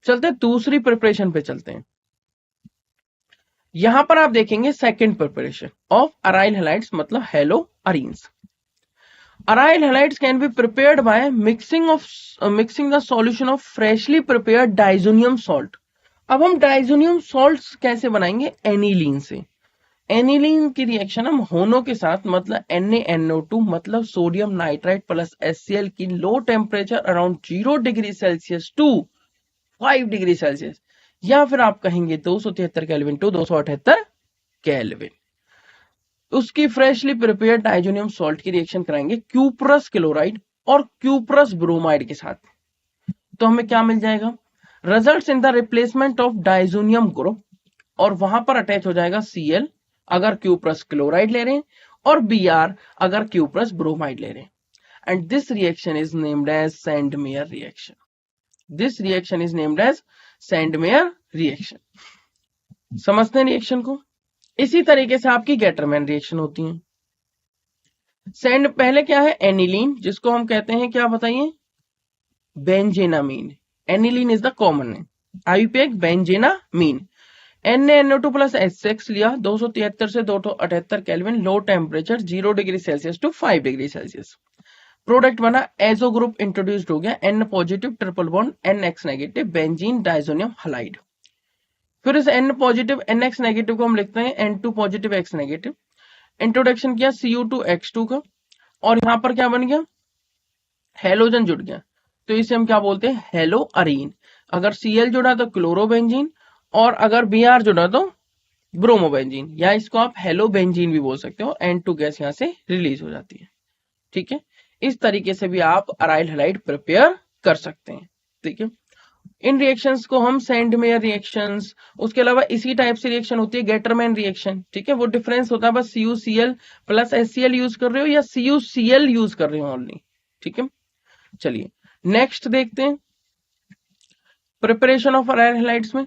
चलते हैं दूसरी प्रिपरेशन पे चलते हैं। यहां पर आप देखेंगे second preparation of aryl halides, मतलब halo arenes. Aryl halides can be prepared by mixing the solution of freshly prepared diazonium salt. अब हम डाइजोनियम सॉल्ट्स कैसे बनाएंगे? एनिलीन से। एनिलीन की रिएक्शन हम होनो के साथ, मतलब NaNO2 मतलब सोडियम नाइट्राइट प्लस HCl की low temperature around 0 degree Celsius to 5 degree Celsius, या फिर आप कहेंगे 273 केल्विन टू 278 केल्विन। उसकी फ्रेशली प्रिपेयर्ड डाइजोनियम सॉल्ट की रिएक्शन कराएंगे क्यूप्रस क्लोराइड और क्यूप्रस ब्रोमाइड के साथ, तो हमें क्या मिल जाएगा, results in the replacement of diazonium group, और वहां पर अटैच हो जाएगा Cl अगर क्यूप्रस क्लोराइड ले रहे हैं, और Br अगर क्यूप्रस ब्रोमाइड ले रहे हैं। And this reaction is named as Sandmeyer reaction. This reaction is named as Sandmeyer reaction. समझते हैं रिएक्शन को। इसी तरीके से आपकी गेटरमैन रिएक्शन होती है। सैंड पहले क्या है, एनिलीन, जिसको हम कहते हैं क्या बताइए, benzenamine. Aniline is the common name, IUPAC benzenamine. NaNO2 plus H6 लिया 273 से 278 kelvin, low temperature 0 degree Celsius to 5 degree Celsius. Product बना, एजो ग्रुप इंट्रोड्यूस्ड हो गया, N positive triple bond NX negative benzene diazonium halide. फिर इस N positive NX negative को हम लिखते हैं N2 positive X negative. Introduction किया Cu2X2 का, और यहां पर क्या बन गया, हेलोजन जुड़ गया, तो इसे हम क्या बोलते हैं, हेलो अरीन। अगर Cl जुड़ा तो क्लोरोबेंजीन, और अगर Br जुड़ा तो ब्रोमोबेंजीन, या इसको आप हेलो बेंजीन भी बोल सकते हो। N2 गैस यहां से रिलीज हो जाती है। ठीक है, इस तरीके से भी आप अराइल हैलाइड प्रिपेयर कर सकते हैं। ठीक है, इन रिएक्शंस को हम सैंडमेयर रिएक्शंस, उसके अलावा इसी टाइप से रिएक्शन होती है गेटरमैन रिएक्शन। ठीक है, वो डिफरेंस होता है बस CuCl प्लस HCl यूज कर रहे हो या CuCl यूज कर रहे हो ओनली। ठीक है, चलिए नेक्स्ट देखते हैं प्रिपरेशन ऑफ अराइल हैलाइड्स में।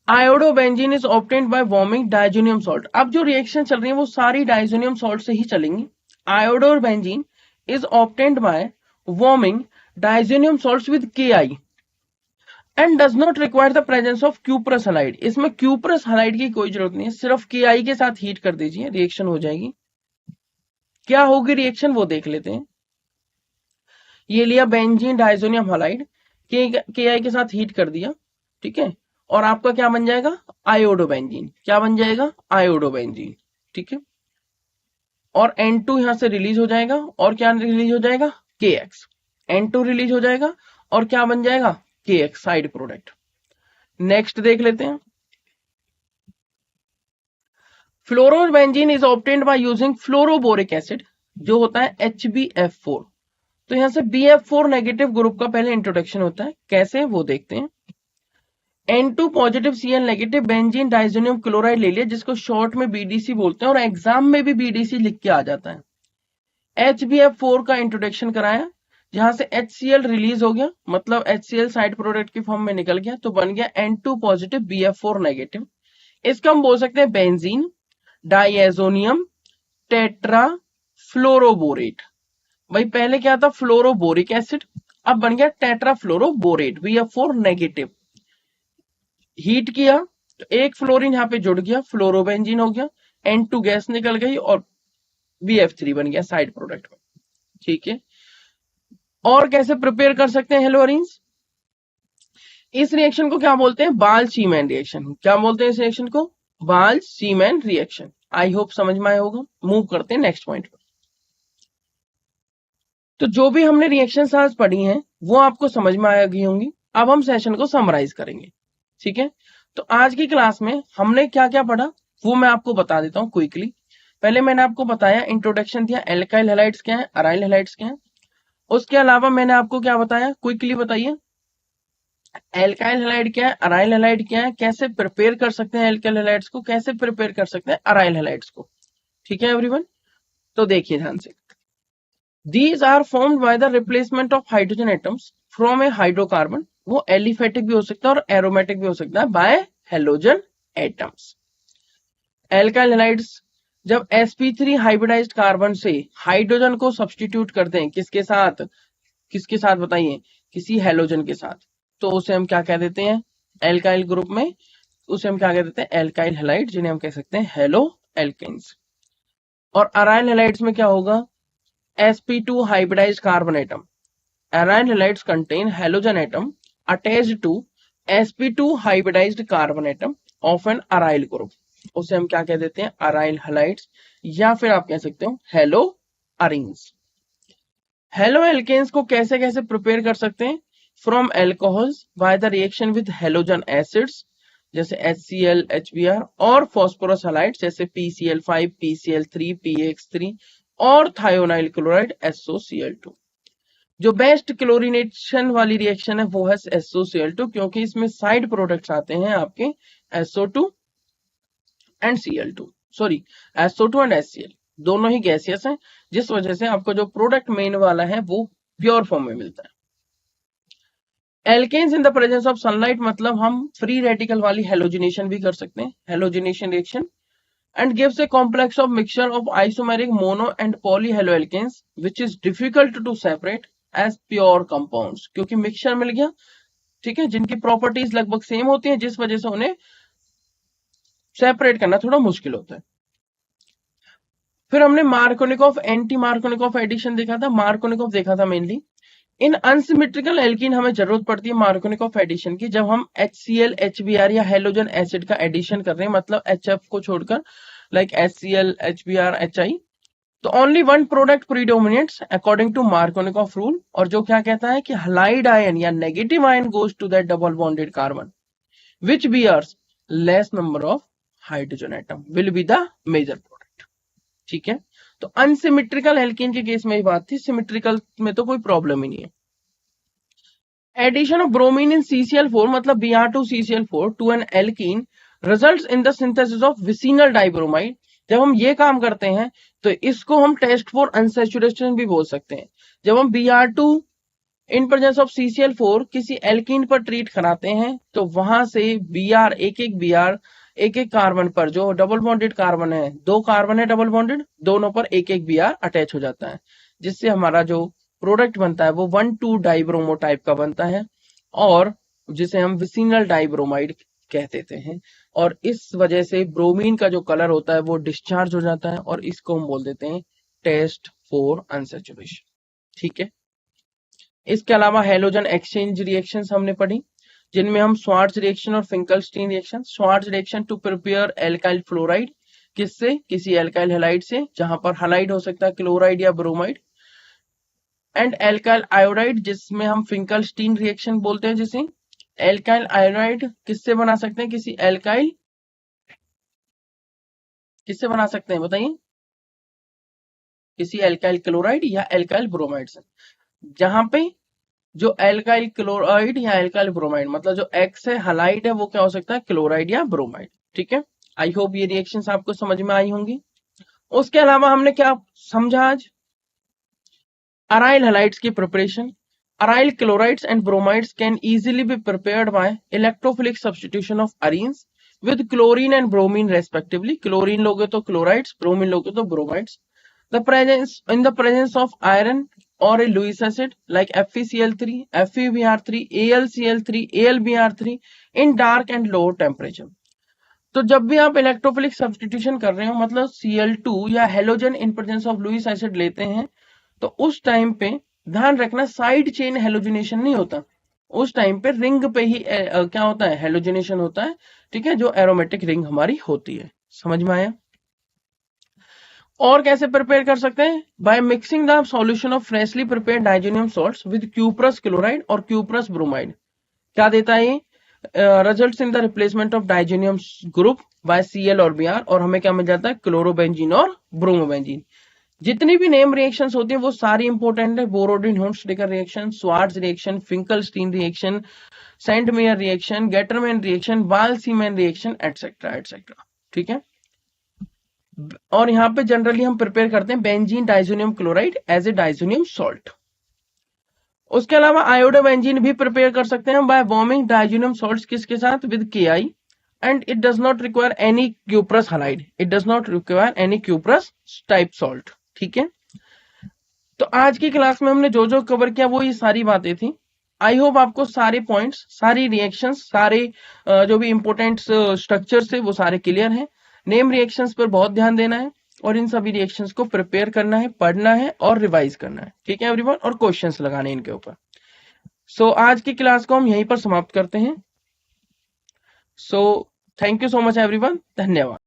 Iodobenzene is obtained by warming diazonium salt. अब जो रिएक्शन चल रही है वो सारी डाइजोनियम सॉल्ट से ही चलेंगी। Iodobenzene is obtained by warming diazonium salts with Ki and does not require the presence of cuprous halide. इसमें क्यूप्रस हलाइड की कोई जरूरत नहीं है, सिर्फ Ki के साथ हीट कर दीजिए, रिएक्शन हो जाएगी। क्या होगी रिएक्शन वो देख लेते हैं। ये लिया बेंजीन डाइजोनियम हलाइड, Ki के साथ हीट कर दिया। ठीक है, और आपका क्या बन जाएगा, आयोडोबेंजीन। क्या बन जाएगा, आयोडोबेंजीन। ठीक है, और N2 यहां से रिलीज हो जाएगा, और क्या रिलीज हो जाएगा, KX। N2 रिलीज हो जाएगा, और क्या बन जाएगा, KX साइड प्रोडक्ट। नेक्स्ट देख लेते हैं। Fluorobenzene is obtained by using fluoroboric acid, जो होता है HbF4। तो यहां से BF4 नेगेटिव ग्रुप का पहले इंट्रोडक्शन होता है, कैसे वो देखते हैं। N2 positive Cl negative benzene diazonium chloride ले लिया, जिसको शॉर्ट में BDC बोलते हैं, और एग्जाम में भी BDC लिख के आ जाता है। HbF4 का इंट्रोडक्शन कराया, जहां से HCl रिलीज हो गया, मतलब HCl साइड प्रोडक्ट की फॉर्म में निकल गया, तो बन गया N2 पॉजिटिव BF4 नेगेटिव। इसका हम बोल सकते हैं बेंजीन डाइएजोनियम टेट्रा फ्लोरोबोरेट। भाई पहले क्या था, फ्लोरोबोरिक एसिड, अब बन गया tetra fluoroborate BF4 negative. Heat किया तो एक फ्लोरीन यहां पे जुड़ गया, फ्लोरोबेंजीन हो गया, N2 गैस निकल गई, और BF3 बन गया साइड प्रोडक्ट में। ठीक है, और कैसे प्रिपेयर कर सकते हैं हेलो अरीन्स। इस रिएक्शन को क्या बोलते हैं, बाल-शीमैन रिएक्शन। क्या बोलते हैं इस रिएक्शन को, बाल-शीमैन रिएक्शन। आई होप समझ में आया होगा। मूव करते हैं नेक्स्ट पॉइंट पर। तो जो भी हमने रिएक्शन आज पढ़ी हैं वो आपको समझ में आ गई होंगी। अब हम सेशन को समराइज करेंगे। ठीक है, तो आज की क्लास में हमने क्या क्या पढ़ा वो मैं आपको बता देता हूं क्विकली। पहले मैंने आपको बताया, इंट्रोडक्शन दिया, एल्काइल हैलाइड्स क्या है, अराइल हैलाइड्स क्या है। उसके अलावा मैंने आपको क्या बताया, क्विकली बताइए, एल्काइल हैलाइड क्या है, अराइल हैलाइड क्या है, कैसे प्रिपेयर कर सकते हैं एल्काइल हैलाइड्स को, कैसे प्रिपेयर कर सकते हैं अराइल हैलाइड्स को। ठीक है एवरीवन, तो देखिए ध्यान से। These are formed by the replacement of hydrogen atoms from a hydrocarbon। वो एलिफेटिक भी हो सकता है और एरोमेटिक भी हो सकता है, by halogen atoms. Alkyl halides जब sp3 हाइब्रिडाइज्ड कार्बन से हाइड्रोजन को सब्स्टिट्यूट करते हैं, किसके साथ, किसके साथ बताइए, किसी हेलोजन के साथ, तो उसे हम क्या कह देते हैं, एल्काइल ग्रुप में उसे हम क्या कह देते हैं, एल्काइल हैलाइड, जिन्हें हम कह सकते हैं हेलो एल्केन्स। और अराइल हैलाइड्स में क्या होगा, sp2 hybridized carbon atom। Aryl halides contain halogen atom attached to sp2 hybridized carbon atom of an aryl group। उसे हम क्या कह देते हैं, अराइल हैलाइड्स, या फिर आप कह सकते हो हेलो अरीन्स। हेलो एल्केन्स को कैसे कैसे प्रिपेयर कर सकते हैं, from alcohols by the reaction with halogen acids जैसे HCl, HBr और फॉस्फोरस हैलाइड्स जैसे PCl5, PCl3, PX3 और थायोनाइल क्लोराइड SOCl2। जो बेस्ट क्लोरीनेशन वाली रिएक्शन है वो है SOCl2, क्योंकि इसमें साइड प्रोडक्ट्स आते हैं आपके SO2 and Cl2, sorry SO2 and HCl, दोनों ही गैसियस हैं, जिस वजह से आपको जो प्रोडक्ट मेन वाला है वो प्योर फॉर्म में मिलता है। Alkanes in the presence of sunlight, मतलब हम फ्री रेडिकल वाली हेलोजिनेशन भी कर सकते हैं, halogenation reaction, and gives a complex of mixture of isomeric mono and poly haloalkanes which is difficult to separate as pure compounds, क्योंकि mixture मिल गया, ठीक है, जिनकी प्रॉपर्टीज लगभग सेम होती हैं, जिस वजह से उन्हें सेपरेट करना थोड़ा मुश्किल होता है। फिर हमने मार्कोनिकॉफ एंटी मार्कोनिकॉफ एडिशन देखा था, मार्कोनिकॉफ देखा था मेनली। इन अनसिमेट्रिकल एल्कीन हमें जरूरत पड़ती है मार्कोनिकॉफ एडिशन की, जब हम HCl, HBr या हेलोजन एसिड का एडिशन कर रहे हैं, मतलब HF को छोड़कर, लाइक HCl, HBr, HI, तो only one product predominates according to Markovnikov rule, और जो क्या कहता है कि हलाइड आयन या negative ion goes to that double bonded carbon which bears less number of hydrogen atom will be the major product, ठीक है। तो अनसिमेट्रिकल एल्कीन के केस में ही बात थी, सिमेट्रिकल में तो कोई प्रॉब्लम ही नहीं है। Addition of bromine in CCl4 मतलब Br2CCl4 to an alkene results in the synthesis of vicinal dibromide. जब हम ये काम करते हैं तो इसको हम टेस्ट फॉर अनसैचुरेशन भी बोल सकते हैं। जब हम Br2 in presence of CCl4 किसी एल्कीन पर ट्रीट कराते हैं तो वहां से Br, एक एक कार्बन पर, जो डबल बॉन्डेड कार्बन है, 2 कार्बन है डबल बॉन्डेड, दोनों पर एक एक Br अटैच हो जाता है, जिससे हमारा जो प्रोडक्ट बनता है वो 1,2 डाइब्रोमो टाइप का बनता है, और जिसे हम विसिनल डाइब्रोमाइड कह देते हैं। और इस वजह से ब्रोमीन का जो कलर होता है वो डिस्चार्ज हो जाता है, और इसको हम बोल देते हैं टेस्ट फॉर अनसैचुरेशन, ठीक है। इसके अलावा हेलोजन एक्सचेंज रिएक्शंस हमने पढ़ी, जिनमें हम स्वार्ट्ज रिएक्शन और Finkelstein reaction. Swarts reaction to prepare alkyl fluoride, किससे? किसी एल्काइल हैलाइड से, जहां पर हैलाइड हो सकता है क्लोराइड या ब्रोमाइड, एंड एल्काइल आयोडाइड जिसमें हम फिंकलस्टीन रिएक्शन बोलते हैं। जिसे एल्काइल आयोडाइड किससे बना सकते हैं? किसी एल्काइल, किससे बना सकते हैं बताइए? किसी एल्काइल क्लोराइड या एल्काइल ब्रोमाइड से, जहां पे जो एल्काइल क्लोराइड या एल्काइल ब्रोमाइड, मतलब जो एक्स है हैलाइड है, वो क्या हो सकता है? क्लोराइड या ब्रोमाइड, ठीक है। आई होप ये रिएक्शंस आपको समझ में आई होंगी। उसके अलावा हमने क्या समझा आज? अराइल हैलाइड्स की preparation. Aryl chlorides and bromides can easily B prepared bye electrophilic substitution of arenes with chlorine and bromine respectively. Chlorine लोगे तो क्लोराइड्स, ब्रोमीन लोगे तो bromides. The presence of iron or a Lewis acid like FeCl3, FeBr3, AlCl3, AlBr3 in dark and low temperature। तो जब भी आप electrophilic substitution कर रहे हो, मतलब Cl2 या halogen in presence of Lewis acid लेते हैं, तो उस टाइम पे ध्यान रखना साइड चेन हेलोजिनेशन नहीं होता, उस टाइम पे रिंग पे ही क्या होता है? हेलोजिनेशन होता है, ठीक है, जो एरोमेटिक रिंग हमारी होती है। समझ में आया? और कैसे प्रिपेयर कर सकते हैं? Bye mixing the solution of freshly prepared डाइजेनियम salts with cuprous chloride और क्यूप्रस ब्रोमाइड। क्या देता है ये? Results in the replacement of डाइजेनियम group by Cl और Br, और हमें क्या मिल जाता है? क्लोरोबेंजीन और ब्रोमोबेंजीन। जितनी भी नेम रिएक्शंस होती हैं वो सारी इंपॉर्टेंट है। Borodin Hunsdiecker reaction, Swarts reaction, Finkelstein reaction, Sandmeyer reaction, Gattermann reaction, Balz Schiemann reaction, etcetera etcetera, ठीक है। और यहाँ पे जनरली हम प्रिपेयर करते हैं benzene diazonium chloride as a diazonium salt. उसके अलावा आयोडोबेंजीन भी प्रिपेयर कर सकते हैं बाय वार्मिंग डाइजोनियम सॉल्ट्स, किसके साथ? With Ki, and it does not require any cuprous halide, it does not require any cuprous type salt, ठीक है। तो आज की क्लास में हमने जो जो कवर किया वो ये सारी बातें थी। आई होप आपको सारे पॉइंट्स, सारी रिएक्शंस, सारे जो भी इंपॉर्टेंट स्ट्रक्चर्स है वो सारे क्लियर हैं। नेम रिएक्शंस पर बहुत ध्यान देना है, और इन सभी रिएक्शंस को प्रिपेयर करना है, पढ़ना है और रिवाइज करना है, ठीक है एवरीवन, और क्वेश्चंस लगाने इनके ऊपर। सो आज की क्लास को हम यहीं पर समाप्त करते हैं। So thank you so much everyone, धन्यवाद।